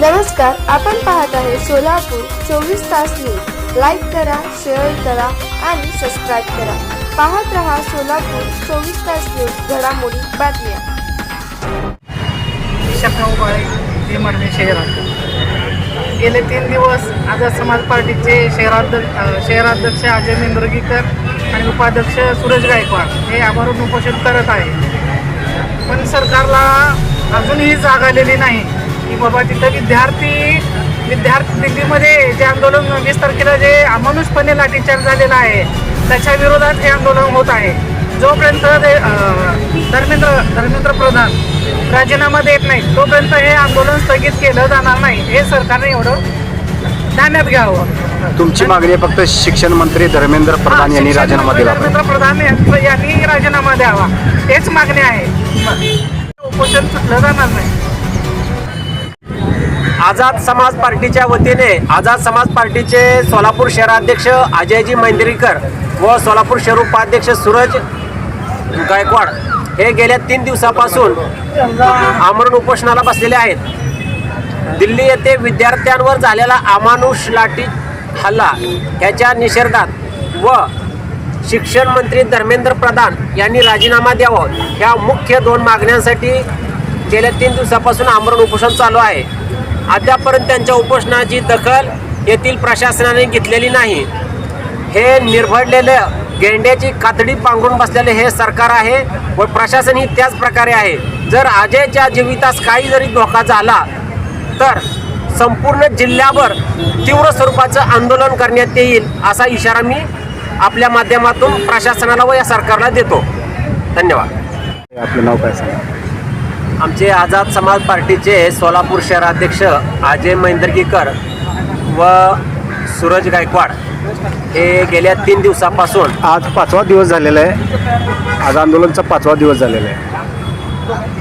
नमस्कार, आपण पाहत आहे सोलापूर 24 तास न्यूज। लाईक करा, शेअर करा आणि सबस्क्राईब करा। पाहत रहा सोलापूर 24 तास न्यूज, घडामोडी बातम्या। गेले 3 दिवस आझाद समाज पार्टीचे शहराध्यक्ष अजय मेंदरगीकर आणि उपाध्यक्ष सूरज गायकवाड हे आमरण उपोषण करत आहे। पण सरकारला अजूनही जाग आलेली नाही की बाबा तिथं विद्यार्थी दिल्लीमध्ये जे आंदोलन 20 तारखेला जे अमानुषपणे लाठीचार्ज झालेला आहे त्याच्या विरोधात हे आंदोलन होत आहे। जोपर्यंत धर्मेंद्र प्रधान राजीनामा देत नाही तोपर्यंत हे आंदोलन स्थगित केलं जाणार नाही, हे सरकारने एवढं ध्यानात घ्यावं। तुमची मागणी आहे फक्त शिक्षण मंत्री धर्मेंद्र प्रधान यांनी राजीनामा दिला, धर्मेंद्र प्रधान यांनी राजीनामा द्यावा, हेच मागणी आहे। उपोषण सुटलं जाणार नाही। आझाद समाज पार्टीच्या वतीने आझाद समाज पार्टीचे सोलापूर शहराध्यक्ष अजयजी मेंदरगीकर व सोलापूर शहर उपाध्यक्ष सूरज गायकवाड हे गेल्या 3 दिवसापासून आमरण उपोषणाला बसलेले आहेत। दिल्ली येथे विद्यार्थ्यांवर झालेला अमानुष लाठी हल्ला याच्या निषेधात व शिक्षण मंत्री धर्मेंद्र प्रधान यांनी राजीनामा द्यावा ह्या मुख्य 2 मागण्यांसाठी गेल्या 3 दिवसापासून आमरण उपोषण चालू आहे। अद्यापर्यंत त्यांच्या उपोषणाची दखल येथील प्रशासनाने घेतलेली नाही। हे निर्भडलेलं गेंड्याची कातडी पांघरून बसलेले हे सरकार आहे व प्रशासनही त्याच प्रकारे आहे। जर अजयच्या जीवितास काही जरी धोका झाला तर संपूर्ण जिल्ह्यावर तीव्र स्वरूपाचं आंदोलन करण्यात येईल असा इशारा मी आपल्या माध्यमातून प्रशासनाला व या सरकारला देतो। धन्यवाद। आपलं नाव काय सांगा? आमचे आझाद समाज पार्टीचे सोलापूर शहराध्यक्ष अजय मेंदरगीकर व सूरज गायकवाड हे गेल्या 3 दिवसापासून आज 5वा दिवस झालेला आहे। आज आंदोलनचा 5वा दिवस झालेला आहे।